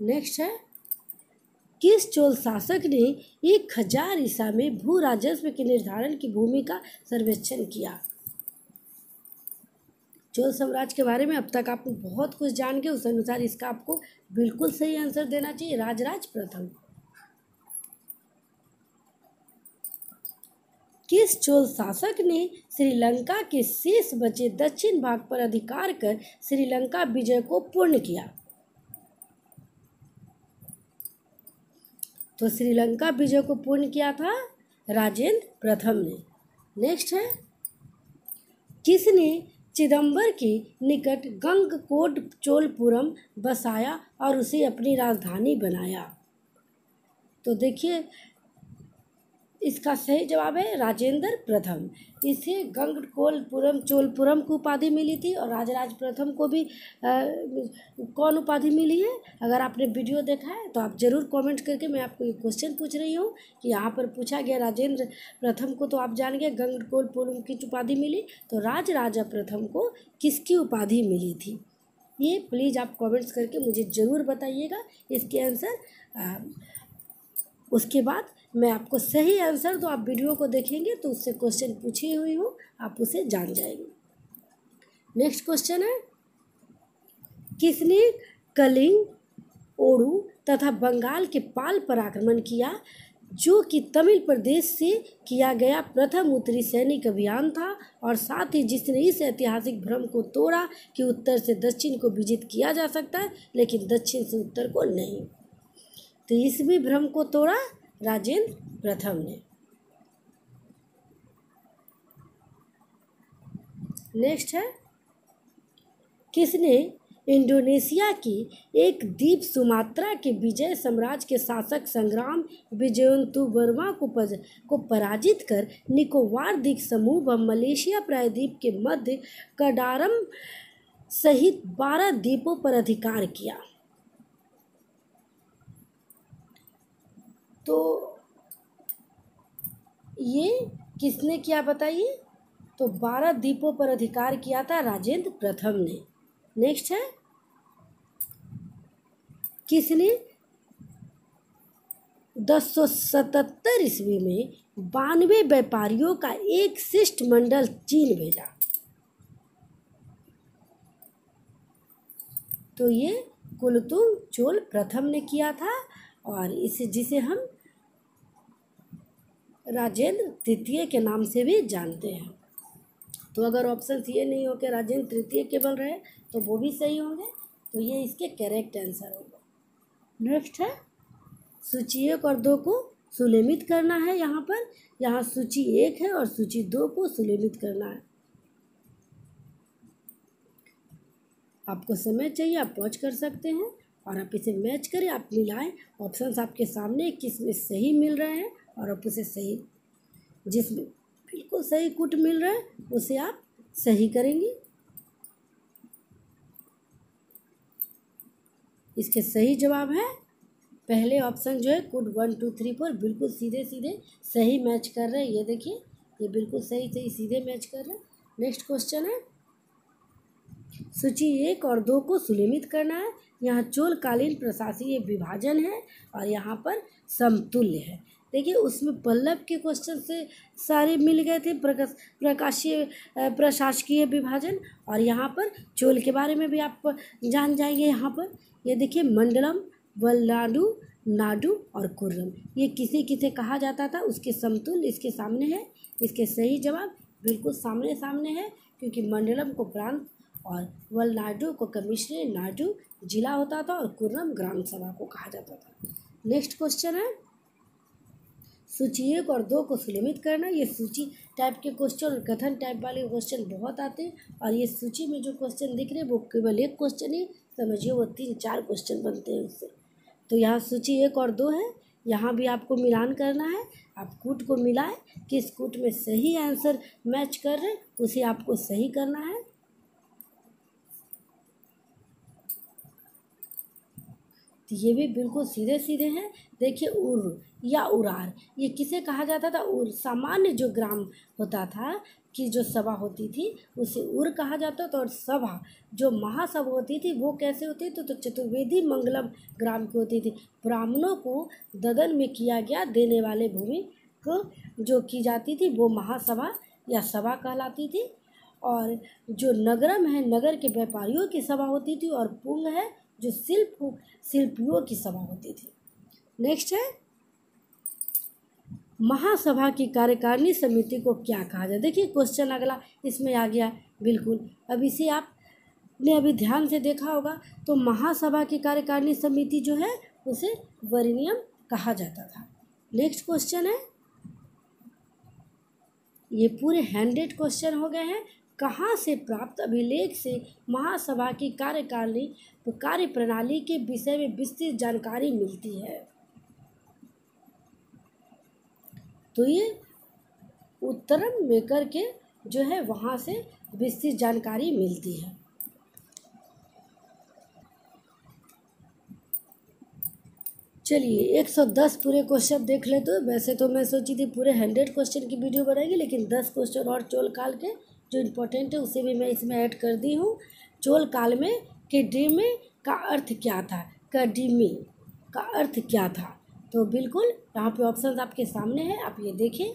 S1: नेक्स्ट है, किस चोल शासक ने 1000 ईसा में भू राजस्व के निर्धारण की भूमि का सर्वेक्षण किया? चोल साम्राज्य के बारे में अब तक आप बहुत कुछ जान गए, उस अनुसार इसका आपको बिल्कुल सही आंसर देना चाहिए, राजराज प्रथम। किस चोल शासक ने श्रीलंका के शेष बचे दक्षिण भाग पर अधिकार कर श्रीलंका विजय को पूर्ण किया? तो श्रीलंका विजय को पूर्ण किया था राजेंद्र प्रथम ने। नेक्स्ट है, किसने चिदम्बर के निकट गंगकोट चोलपुरम बसाया और उसे अपनी राजधानी बनाया? तो देखिए इसका सही जवाब है राजेंद्र प्रथम। इसे गंगकोलपुरम चोलपुरम को उपाधि मिली थी और राजराज प्रथम को भी कौन उपाधि मिली है? अगर आपने वीडियो देखा है तो आप ज़रूर कमेंट करके, मैं आपको एक क्वेश्चन पूछ रही हूँ कि यहाँ पर पूछा गया राजेंद्र प्रथम को तो आप जान गए गंगकोलपुरम की उपाधि मिली, तो राजराजा प्रथम को किसकी उपाधि मिली थी? ये प्लीज़ आप कमेंट्स करके मुझे ज़रूर बताइएगा इसके आंसर। उसके बाद मैं आपको सही आंसर, तो आप वीडियो को देखेंगे तो उससे क्वेश्चन पूछी हुई हूँ, आप उसे जान जाएंगे। नेक्स्ट क्वेश्चन है, किसने कलिंग, ओडू तथा बंगाल के पाल पर आक्रमण किया, जो कि तमिल प्रदेश से किया गया प्रथम उत्तरी सैनिक अभियान था, और साथ ही जिसने इस ऐतिहासिक भ्रम को तोड़ा कि उत्तर से दक्षिण को विजित किया जा सकता है लेकिन दक्षिण से उत्तर को नहीं? तो इस भी भ्रम को तोड़ा राजेंद्र प्रथम ने। नेक्स्ट है, किसने इंडोनेशिया की एक द्वीप सुमात्रा के विजय साम्राज्य के शासक संग्राम विजयन्तुवर्मा को पराजित कर निकोबार द्वीप समूह व मलेशिया प्रायद्वीप के मध्य कडारम सहित 12 द्वीपों पर अधिकार किया? तो ये किसने किया बताइए? तो 12 द्वीपों पर अधिकार किया था राजेंद्र प्रथम ने। नेक्स्ट है, किसने 1077 ईस्वी में 92 व्यापारियों का एक शिष्टमंडल चीन भेजा? तो ये कुलोत्तुंग चोल प्रथम ने किया था, और इसे जिसे हम राजेंद्र तृतीय के नाम से भी जानते हैं। तो अगर ऑप्शन ये नहीं हो कि राजेंद्र तृतीय केवल रहे तो वो भी सही होंगे, तो ये इसके करेक्ट आंसर होगा। नेक्स्ट है, सूची 1 और 2 को सुलेमित करना है। यहाँ सूची 1 है और सूची 2 को सुलेमित करना है। आपको समय चाहिए, आप पॉज कर सकते हैं और आप इसे मैच करें, आप मिलाएं। ऑप्शंस आपके सामने, किस में सही मिल रहे हैं और आप उसे सही, जिसमें बिल्कुल सही कुट मिल रहा है उसे आप सही करेंगे। इसके सही जवाब है पहले ऑप्शन जो है, कुट 1 2 3 4 बिल्कुल सीधे सीधे सही मैच कर रहे हैं। ये देखिए, ये बिल्कुल सही सही सीधे मैच कर रहे हैं। नेक्स्ट क्वेश्चन है, सूची 1 और 2 को सुलेमित करना है। यहाँ चोलकालीन प्रशासकीय विभाजन है और यहाँ पर समतुल्य है। देखिए, उसमें पल्लव के क्वेश्चन से सारे मिल गए थे, प्रशासकीय विभाजन, और यहाँ पर चोल के बारे में भी आप जान जाएंगे। यहाँ पर ये देखिए, मंडलम, वलनाडु, नाडु और कुर्रम, ये किसे किसे कहा जाता था, उसके समतुल्य इसके सामने है। इसके सही जवाब बिल्कुल सामने सामने है, क्योंकि मंडलम को प्रांत और वलनाडु को कमिश्नरी नाडु जिला होता था और कुर्रम ग्राम सभा को कहा जाता था। नेक्स्ट क्वेश्चन है, सूची 1 और 2 को सुलेमित करना। ये सूची टाइप के क्वेश्चन और कथन टाइप वाले क्वेश्चन बहुत आते हैं, और ये सूची में जो क्वेश्चन दिख रहे हैं वो केवल एक क्वेश्चन ही समझिए, वो 3-4 क्वेश्चन बनते हैं उससे। तो यहाँ सूची 1 और 2 है, यहाँ भी आपको मिलान करना है। आप कूट को मिलाएं, किस कूट में सही आंसर मैच कर रहे उसे आपको सही करना है। तो ये भी बिल्कुल सीधे सीधे हैं। देखिए, उर या उरार, ये किसे कहा जाता था? उर, सामान्य जो ग्राम होता था कि जो सभा होती थी उसे उर कहा जाता था, और सभा जो महासभा होती थी वो कैसे होती थी? तो चतुर्वेदी मंगलम ग्राम की होती थी। ब्राह्मणों को ददन में किया गया देने वाले भूमि को जो की जाती थी वो महासभा या सभा कहलाती थी। और जो नगरम है, नगर के व्यापारियों की सभा होती थी, और पुंग है जो शिल्पियों की सभा होती थी। नेक्स्ट है, महासभा की कार्यकारिणी समिति को क्या कहा जाए? देखिए, क्वेश्चन अगला इसमें आ गया बिल्कुल। अब इसे आपने अभी ध्यान से देखा होगा, तो महासभा की कार्यकारिणी समिति जो है उसे वरिनियम कहा जाता था। नेक्स्ट क्वेश्चन है, ये पूरे 100 क्वेश्चन हो गए हैं। कहाँ से प्राप्त अभिलेख से महासभा की कार्यकारिणी कार्य प्रणाली के विषय में विस्तृत जानकारी मिलती है? तो ये उत्तरम मेकर के जो है वहाँ से विस्तृत जानकारी मिलती है। चलिए, 110 पूरे क्वेश्चन देख ले। तो वैसे तो मैं सोची थी पूरे 100 क्वेश्चन की वीडियो बनाएंगे, लेकिन 10 क्वेश्चन और चोल काल के जो इम्पोर्टेंट है उसे भी मैं इसमें ऐड कर दी हूँ। चोल काल में केडिमे का अर्थ क्या था? केडिमे का अर्थ क्या था? तो बिल्कुल यहाँ पे ऑप्शन आपके सामने है, आप ये देखें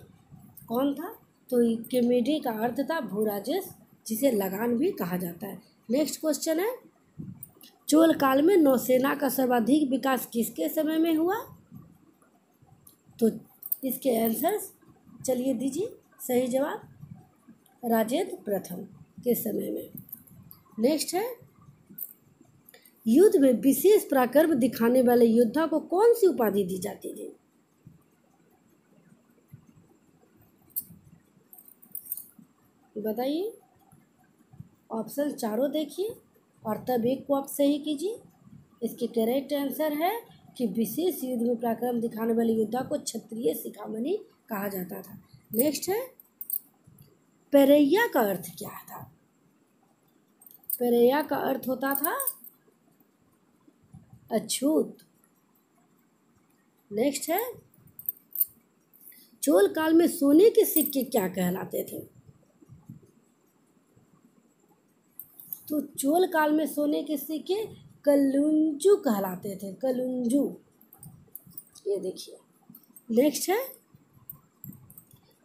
S1: कौन था। तो केमेडी का अर्थ था भूराजस, जिसे लगान भी कहा जाता है। नेक्स्ट क्वेश्चन है, चोल काल में नौसेना का सर्वाधिक विकास किसके समय में हुआ? तो इसके आंसर्स चलिए दीजिए। सही जवाब राजेंद्र प्रथम के समय में। नेक्स्ट है, युद्ध में विशेष पराक्रम दिखाने वाले योद्धा को कौन सी उपाधि दी जाती थी? बताइए, ऑप्शन चारों देखिए। और तब एक को आप सही कीजिए। इसके करेक्ट आंसर है कि विशेष युद्ध में पराक्रम दिखाने वाले योद्धा को क्षत्रिय शिखामणि कहा जाता था। नेक्स्ट है, पेरैया का अर्थ क्या था? पेरैया का अर्थ होता था अछूत। नेक्स्ट है, चोल काल में सोने के सिक्के क्या कहलाते थे? तो चोल काल में सोने के सिक्के कलुंजू कहलाते थे, कलुंजू। ये देखिए। नेक्स्ट है,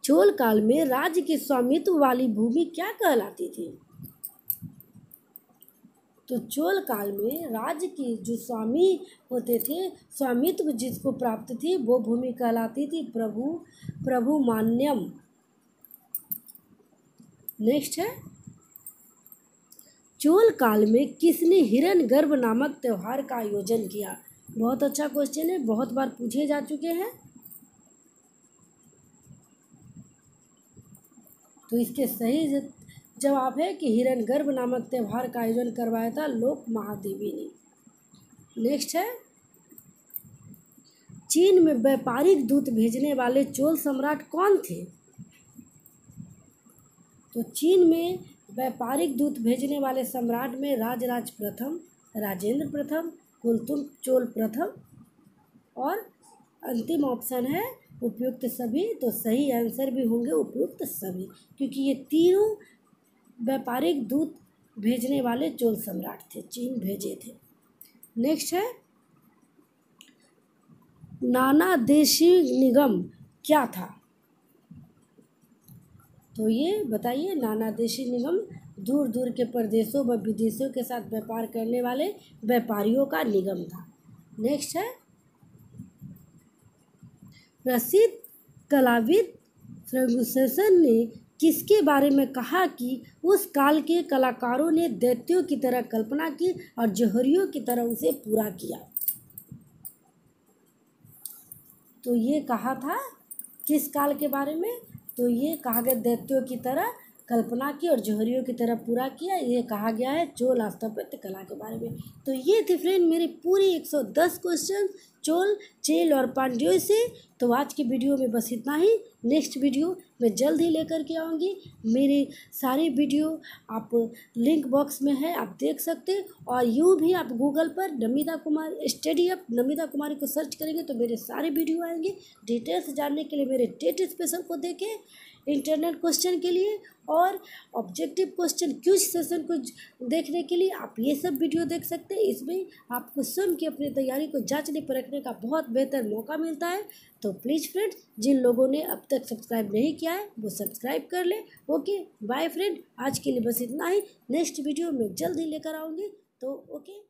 S1: चोल काल में राज्य के स्वामित्व वाली भूमि क्या कहलाती थी? तो चोल काल में राज्य की जो स्वामी होते थे, स्वामित्व जिसको प्राप्त थी, वो भूमि कहलाती थी प्रभु मान्यम। नेक्स्ट है, चोल काल में किसने हिरण्यगर्भ नामक त्योहार का आयोजन किया? बहुत अच्छा क्वेश्चन है, बहुत बार पूछे जा चुके हैं। तो इसके सही जवाब है कि हिरण्यगर्भ नामक त्योहार का आयोजन करवाया था लोक महादेवी ने। नेक्स्ट है, चीन में व्यापारिक दूत भेजने वाले चोल सम्राट कौन थे? तो चीन में व्यापारिक दूत भेजने वाले सम्राट में राजराज प्रथम, राजेंद्र प्रथम, कुलतुंग चोल प्रथम और अंतिम ऑप्शन है उपयुक्त सभी। तो सही आंसर भी होंगे उपयुक्त सभी, क्योंकि ये तीनों व्यापारिक दूत भेजने वाले चोल सम्राट थे, चीन भेजे थे। नेक्स्ट है, नाना देशी निगम क्या था? तो ये बताइए। नाना देशी निगम दूर दूर के प्रदेशों व विदेशों के साथ व्यापार करने वाले व्यापारियों का निगम था। नेक्स्ट है, प्रसिद्ध कलाविद फर्गुसन ने किसके बारे में कहा कि उस काल के कलाकारों ने दैत्यों की तरह कल्पना की और जौहरियों की तरह उसे पूरा किया? तो ये कहा था किस काल के बारे में? तो ये कहा गया दैत्यों की तरह कल्पना की और जौहरियों की तरह पूरा किया। ये कहा गया है चोल स्थापत्य कला के बारे में। तो ये थे फ्रेंड मेरी पूरी 110 क्वेश्चन चोल, चेल और पांड्यों से। तो आज की वीडियो में बस इतना ही। नेक्स्ट वीडियो मैं जल्द ही लेकर के आऊँगी। मेरे सारे वीडियो आप लिंक बॉक्स में है, आप देख सकते हैं। और यूँ भी आप गूगल पर नमिता कुमारी स्टडी अप नमिता कुमारी को सर्च करेंगे तो मेरे सारे वीडियो आएंगे। डिटेल्स जानने के लिए मेरे टेट स्पेशल को देखें, इंटरनेट क्वेश्चन के लिए और ऑब्जेक्टिव क्वेश्चन क्विज सेशन को देखने के लिए आप ये सब वीडियो देख सकते हैं। इसमें आपको स्वयं की अपनी तैयारी को जांचने परखने का बहुत बेहतर मौका मिलता है। तो प्लीज़ फ्रेंड, जिन लोगों ने अब तक सब्सक्राइब नहीं किया है वो सब्सक्राइब कर ले। ओके बाय फ्रेंड, आज के लिए बस इतना ही। नेक्स्ट वीडियो में जल्द ही लेकर आऊँगी। तो ओके।